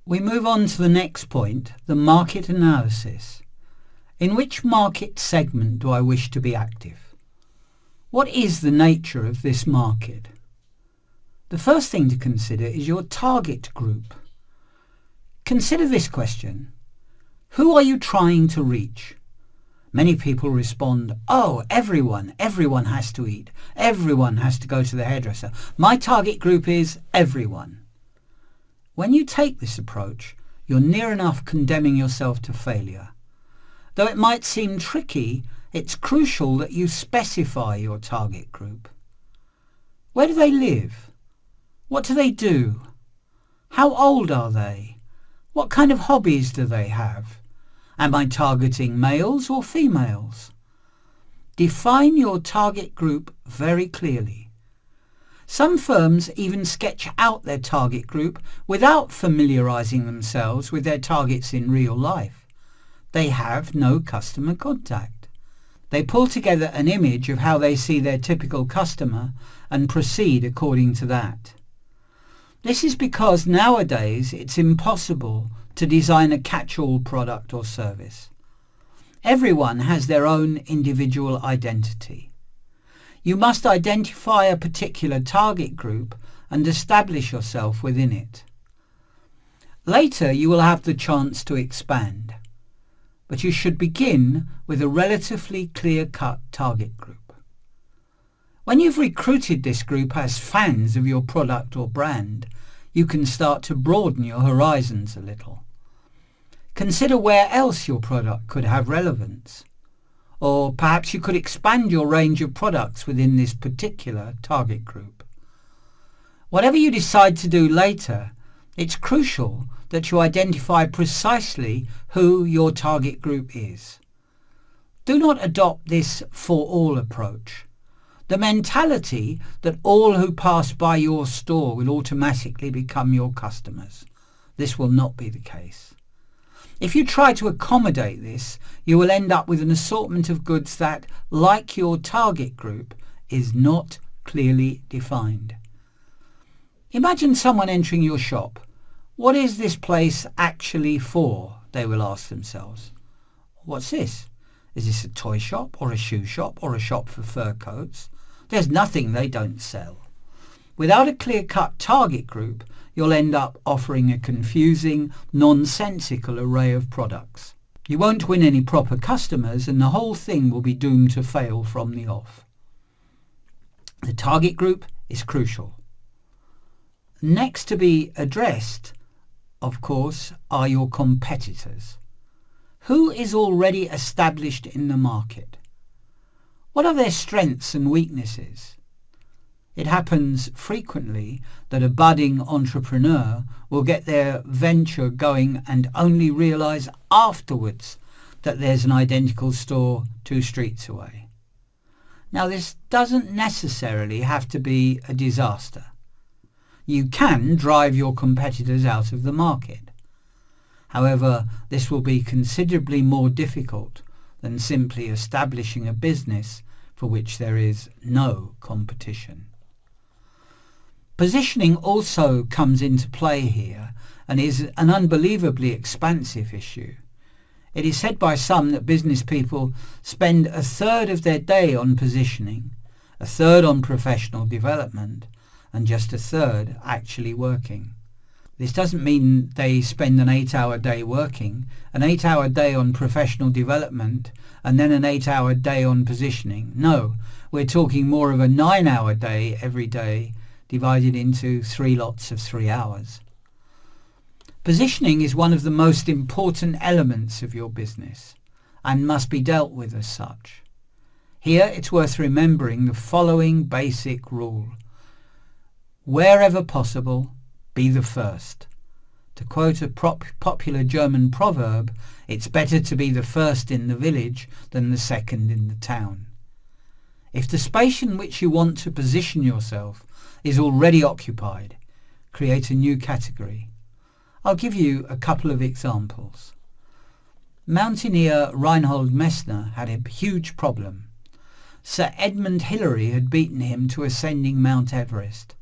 We move on to the next point, the market analysis. In which market segment do I wish to be active? What is the nature of this market? The first thing to consider is your target group. Consider this question. Who are you trying to reach? Many people respond, oh, everyone has to eat. Everyone has to go to the hairdresser. My target group is everyone. When you take this approach, you're near enough condemning yourself to failure. Though it might seem tricky, it's crucial that you specify your target group. Where do they live? What do they do? How old are they? What kind of hobbies do they have? Am I targeting males or females? Define your target group very clearly. Some firms even sketch out their target group without familiarising themselves with their targets in real life. They have no customer contact. They pull together an image of how they see their typical customer and proceed according to that. This is because nowadays it's impossible to design a catch-all product or service. Everyone has their own individual identity. You must identify a particular target group and establish yourself within it. Later you will have the chance to expand, but you should begin with a relatively clear-cut target group. When you've recruited this group as fans of your product or brand, you can start to broaden your horizons a little. Consider where else your product could have relevance. Or perhaps you could expand your range of products within this particular target group. Whatever you decide to do later, it's crucial that you identify precisely who your target group is. Do not adopt this for-all approach. The mentality that all who pass by your store will automatically become your customers. This will not be the case. If you try to accommodate this, you will end up with an assortment of goods that, like your target group, is not clearly defined. Imagine someone entering your shop. What is this place actually for? They will ask themselves. What's this? Is this a toy shop or a shoe shop or a shop for fur coats? There's nothing they don't sell. Without a clear-cut target group, you'll end up offering a confusing, nonsensical array of products. You won't win any proper customers and the whole thing will be doomed to fail from the off. The target group is crucial. Next to be addressed, of course, are your competitors. Who is already established in the market? What are their strengths and weaknesses? It happens frequently that a budding entrepreneur will get their venture going and only realise afterwards that there's an identical store 2 streets away. Now, this doesn't necessarily have to be a disaster. You can drive your competitors out of the market. However, this will be considerably more difficult than simply establishing a business for which there is no competition. Positioning also comes into play here and is an unbelievably expansive issue. It is said by some that business people spend 1/3 of their day on positioning, 1/3 on professional development, and just 1/3 actually working. This doesn't mean they spend an 8-hour day working, an 8-hour day on professional development, and then an 8-hour day on positioning. No, we're talking more of a 9-hour day every day, divided into 3 lots of 3 hours. Positioning is one of the most important elements of your business and must be dealt with as such. Here it's worth remembering the following basic rule. Wherever possible, be the first. To quote a popular German proverb, it's better to be the first in the village than the second in the town. If the space in which you want to position yourself is already occupied, create a new category. I'll give you a couple of examples. Mountaineer Reinhold Messner had a huge problem. Sir Edmund Hillary had beaten him to ascending Mount Everest.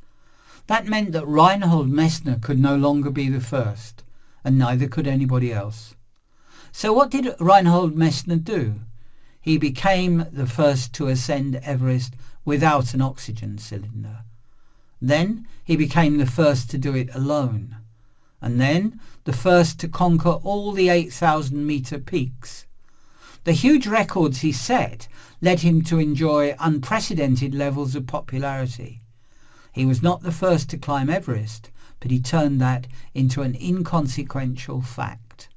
That meant that Reinhold Messner could no longer be the first, and neither could anybody else. So what did Reinhold Messner do? He became the first to ascend Everest without an oxygen cylinder. Then he became the first to do it alone. And then the first to conquer all the 8,000-metre peaks. The huge records he set led him to enjoy unprecedented levels of popularity. He was not the first to climb Everest, but he turned that into an inconsequential fact.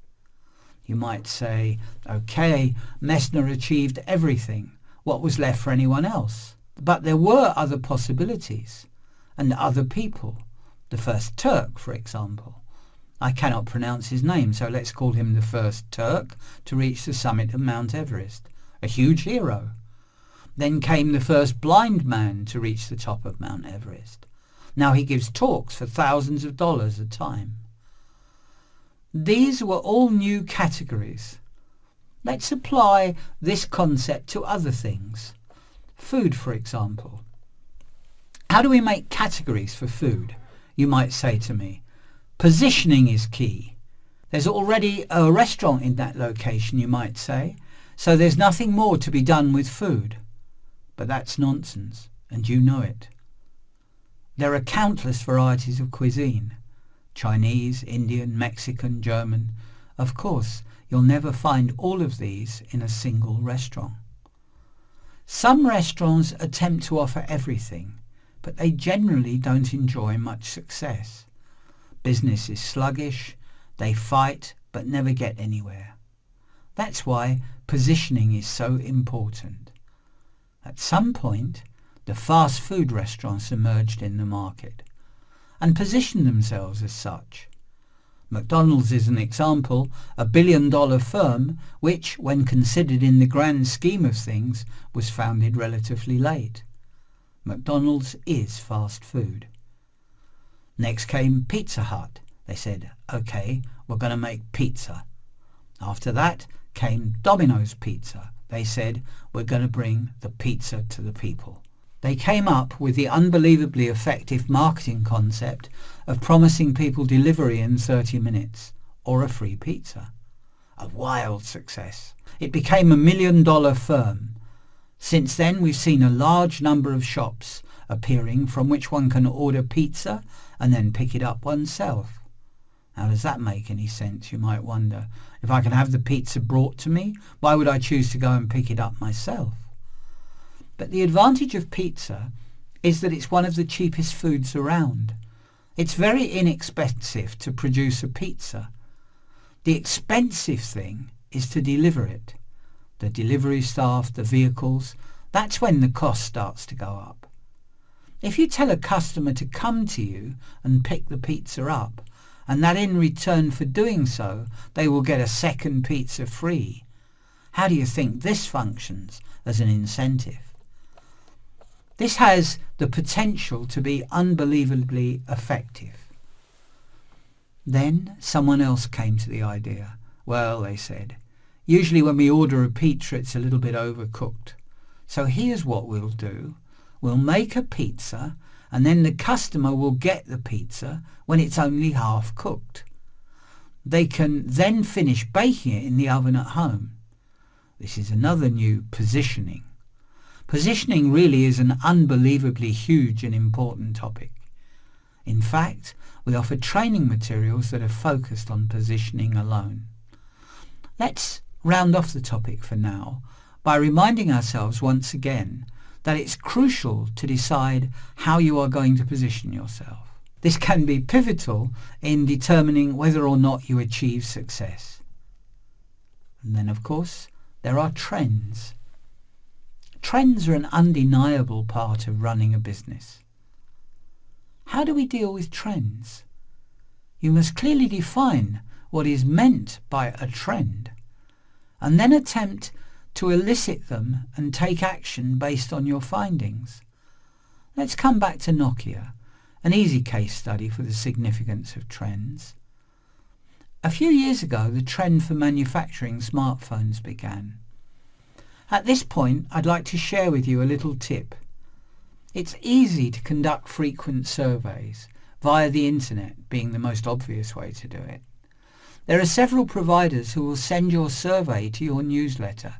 You might say, okay, Messner achieved everything. What was left for anyone else? But there were other possibilities and other people. The first Turk, for example. I cannot pronounce his name, so let's call him the first Turk to reach the summit of Mount Everest. A huge hero. Then came the first blind man to reach the top of Mount Everest. Now he gives talks for thousands of dollars a time. These were all new categories. Let's apply this concept to other things. Food, for example. How do we make categories for food? You might say to me. Positioning is key. There's already a restaurant in that location, you might say, so there's nothing more to be done with food. But that's nonsense, and you know it. There are countless varieties of cuisine. Chinese, Indian, Mexican, German. Of course, you'll never find all of these in a single restaurant. Some restaurants attempt to offer everything, but they generally don't enjoy much success. Business is sluggish, they fight but never get anywhere. That's why positioning is so important. At some point, the fast food restaurants emerged in the market and positioned themselves as such. McDonald's is an example, a billion-dollar firm which, when considered in the grand scheme of things, was founded relatively late. McDonald's is fast food. Next came Pizza Hut. They said, okay, we're going to make pizza. After that came Domino's Pizza. They said, we're going to bring the pizza to the people. They came up with the unbelievably effective marketing concept of promising people delivery in 30 minutes or a free pizza. A wild success. It became a $1 million firm. Since then we've seen a large number of shops appearing from which one can order pizza and then pick it up oneself. How does that make any sense, you might wonder? If I can have the pizza brought to me, why would I choose to go and pick it up myself? But the advantage of pizza is that it's one of the cheapest foods around. It's very inexpensive to produce a pizza. The expensive thing is to deliver it. The delivery staff, the vehicles, that's when the cost starts to go up. If you tell a customer to come to you and pick the pizza up, and that in return for doing so they will get a second pizza free, how do you think this functions as an incentive? This has the potential to be unbelievably effective. Then someone else came to the idea. Well, they said, usually when we order a pizza it's a little bit overcooked. So here's what we'll do. We'll make a pizza and then the customer will get the pizza when it's only half cooked. They can then finish baking it in the oven at home. This is another new positioning. Positioning really is an unbelievably huge and important topic. In fact, we offer training materials that are focused on positioning alone. Let's round off the topic for now by reminding ourselves once again that it's crucial to decide how you are going to position yourself. This can be pivotal in determining whether or not you achieve success. And then, of course, there are trends. Trends are an undeniable part of running a business. How do we deal with trends? You must clearly define what is meant by a trend, and then attempt to elicit them and take action based on your findings. Let's come back to Nokia, an easy case study for the significance of trends. A few years ago, the trend for manufacturing smartphones began. At this point, I'd like to share with you a little tip. It's easy to conduct frequent surveys, via the internet being the most obvious way to do it. There are several providers who will send your survey to your newsletter.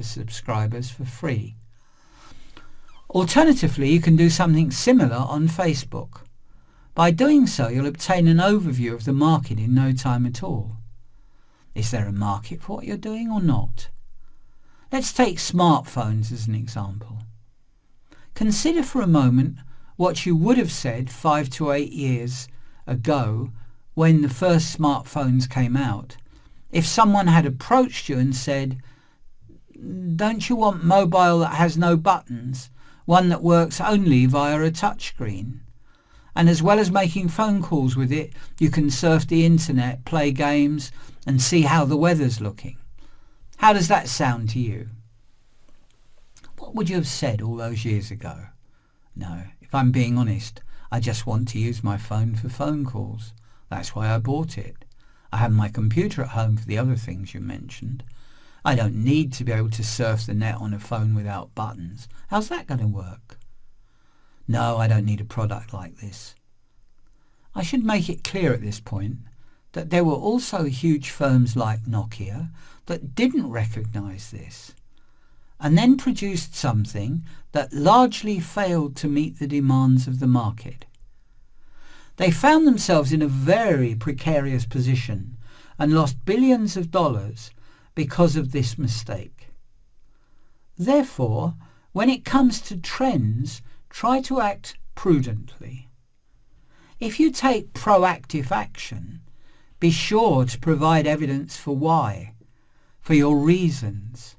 Subscribers for free. Alternatively, you can do something similar on Facebook. By doing so, you'll obtain an overview of the market in no time at all. Is there a market for what you're doing or not? Let's take smartphones as an example. Consider for a moment what you would have said 5 to 8 years ago when the first smartphones came out. If someone had approached you and said, "Don't you want mobile that has no buttons, one that works only via a touchscreen? And as well as making phone calls with it, you can surf the internet, play games, and see how the weather's looking." How does that sound to you? What would you have said all those years ago? No, if I'm being honest, I just want to use my phone for phone calls. That's why I bought it. I have my computer at home for the other things you mentioned. I don't need to be able to surf the net on a phone without buttons. How's that going to work? No, I don't need a product like this. I should make it clear at this point that there were also huge firms like Nokia that didn't recognize this and then produced something that largely failed to meet the demands of the market. They found themselves in a very precarious position and lost billions of dollars because of this mistake. Therefore, when it comes to trends, try to act prudently. If you take proactive action, be sure to provide evidence for why, for your reasons.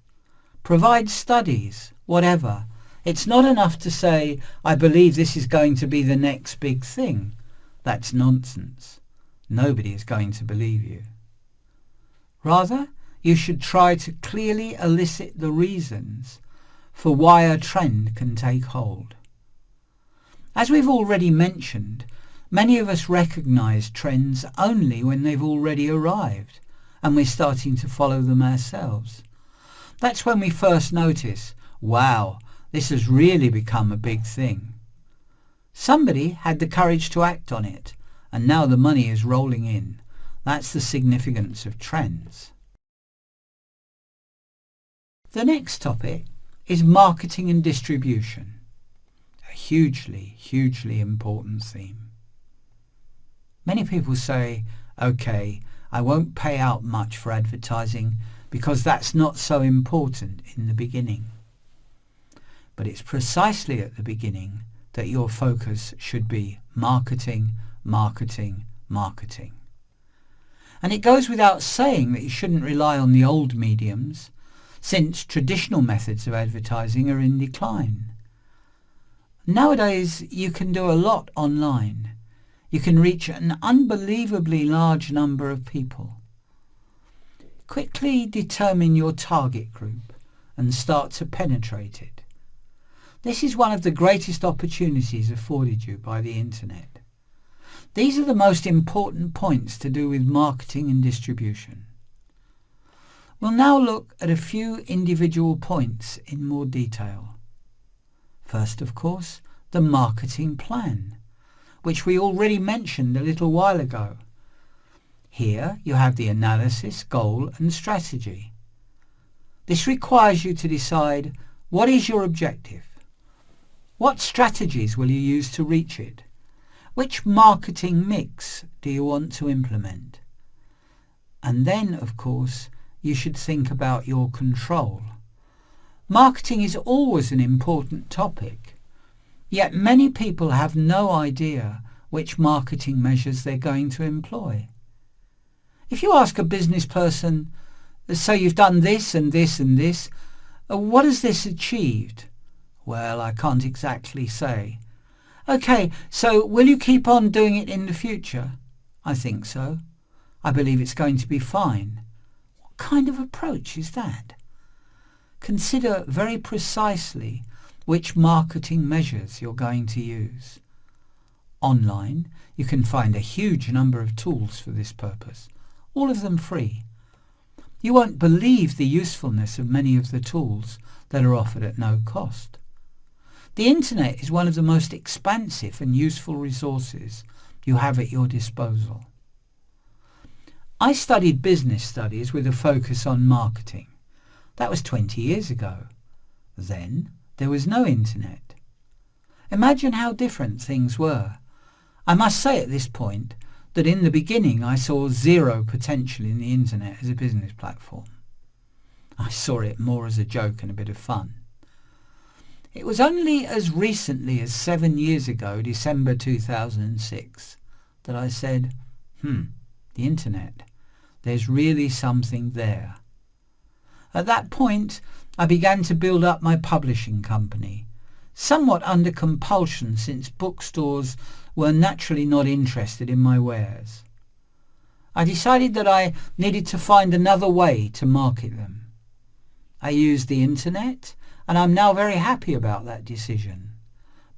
Provide studies, whatever. It's not enough to say, "I believe this is going to be the next big thing." That's nonsense. Nobody is going to believe you. Rather, you should try to clearly elicit the reasons for why a trend can take hold. As we've already mentioned, many of us recognize trends only when they've already arrived and we're starting to follow them ourselves. That's when we first notice, wow, this has really become a big thing. Somebody had the courage to act on it, and now the money is rolling in. That's the significance of trends. The next topic is marketing and distribution, a hugely important theme. Many people say, "Okay, I won't pay out much for advertising because that's not so important in the beginning." But it's precisely at the beginning that your focus should be marketing. And it goes without saying that you shouldn't rely on the old mediums, since traditional methods of advertising are in decline. Nowadays, you can do a lot online. You can reach an unbelievably large number of people. Quickly determine your target group and start to penetrate it. This is one of the greatest opportunities afforded you by the internet. These are the most important points to do with marketing and distribution. We'll now look at a few individual points in more detail. First, of course, the marketing plan, which we already mentioned a little while ago. Here you have the analysis, goal and strategy. This requires you to decide what is your objective. What strategies will you use to reach it? Which marketing mix do you want to implement? And then, of course, you should think about your control. Marketing is always an important topic, yet many people have no idea which marketing measures they're going to employ. If you ask a business person, "So you've done this and this and this, what has this achieved?" "Well, I can't exactly say." "Okay, so will you keep on doing it in the future?" "I think so. I believe it's going to be fine." What kind of approach is that? Consider very precisely which marketing measures you're going to use. Online, you can find a huge number of tools for this purpose, all of them free. You won't believe the usefulness of many of the tools that are offered at no cost. The internet is one of the most expansive and useful resources you have at your disposal. I studied business studies with a focus on marketing. That was 20 years ago. Then there was no internet. Imagine how different things were. I must say at this point that in the beginning I saw zero potential in the internet as a business platform. I saw it more as a joke and a bit of fun. It was only as recently as 7 years ago, December 2006, that I said, the internet, there's really something there. At that point, I began to build up my publishing company, somewhat under compulsion since bookstores were naturally not interested in my wares. I decided that I needed to find another way to market them. I used the internet, and I'm now very happy about that decision.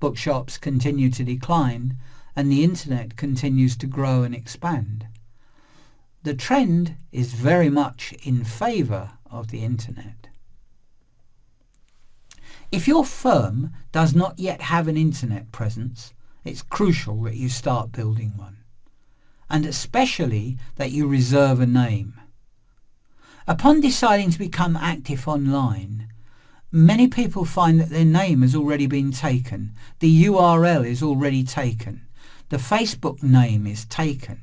Bookshops continue to decline, and the internet continues to grow and expand. The trend is very much in favour of the internet. If your firm does not yet have an internet presence, it's crucial that you start building one, and especially that you reserve a name. Upon deciding to become active online, many people find that their name has already been taken, the URL is already taken, the Facebook name is taken,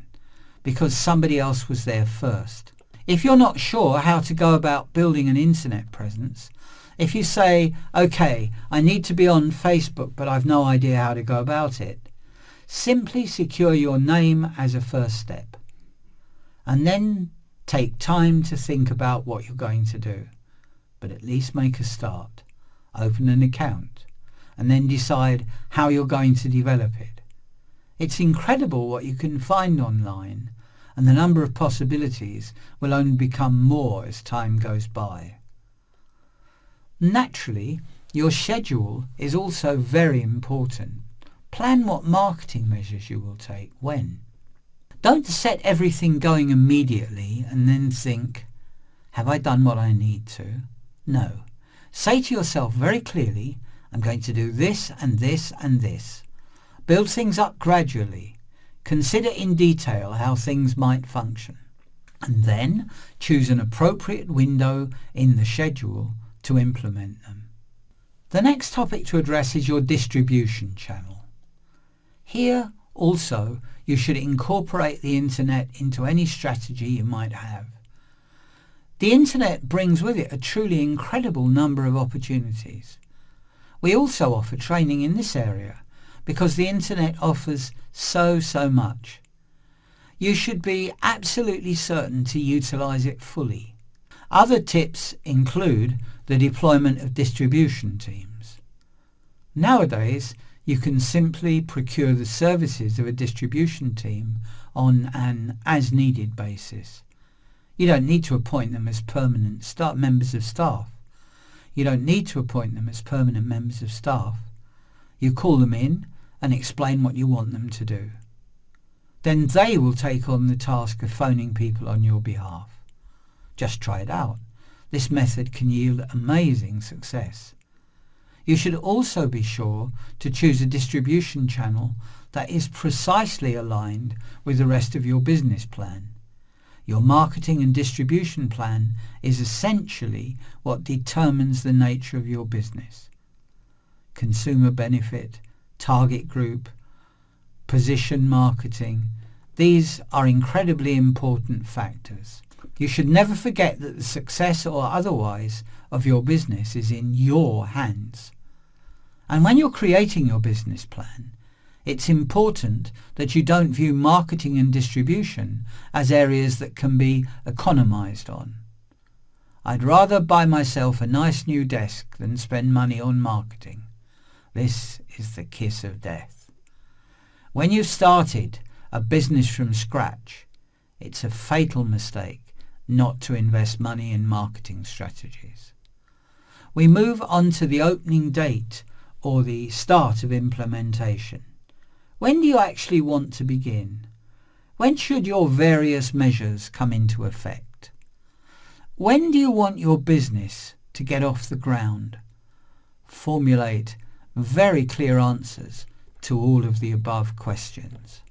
because somebody else was there first. If you're not sure how to go about building an internet presence, if you say, okay, I need to be on Facebook but I've no idea how to go about it, simply secure your name as a first step. And then take time to think about what you're going to do. But at least make a start. Open an account and then decide how you're going to develop it. It's incredible what you can find online, and the number of possibilities will only become more as time goes by. Naturally, your schedule is also very important. Plan what marketing measures you will take when. Don't set everything going immediately and then think, have I done what I need to? No. Say to yourself very clearly, I'm going to do this and this and this. Build things up gradually. Consider in detail how things might function. And then choose an appropriate window in the schedule to implement them. The next topic to address is your distribution channel. Here also you should incorporate the internet into any strategy you might have. The internet brings with it a truly incredible number of opportunities. We also offer training in this area because the internet offers so much. You should be absolutely certain to utilize it fully. Other tips include the deployment of distribution teams. Nowadays, you can simply procure the services of a distribution team on an as-needed basis. You don't need to appoint them as permanent members of staff. You don't need to appoint them as permanent members of staff. You call them in and explain what you want them to do. Then they will take on the task of phoning people on your behalf. Just try it out. This method can yield amazing success. You should also be sure to choose a distribution channel that is precisely aligned with the rest of your business plan. Your marketing and distribution plan is essentially what determines the nature of your business. Consumer benefit, target group, position marketing, these are incredibly important factors. You should never forget that the success or otherwise of your business is in your hands. And when you're creating your business plan, it's important that you don't view marketing and distribution as areas that can be economized on. I'd rather buy myself a nice new desk than spend money on marketing. This is the kiss of death. When you've started a business from scratch, it's a fatal mistake not to invest money in marketing strategies. We move on to the opening date or the start of implementation. When do you actually want to begin? When should your various measures come into effect? When do you want your business to get off the ground? Formulate very clear answers to all of the above questions.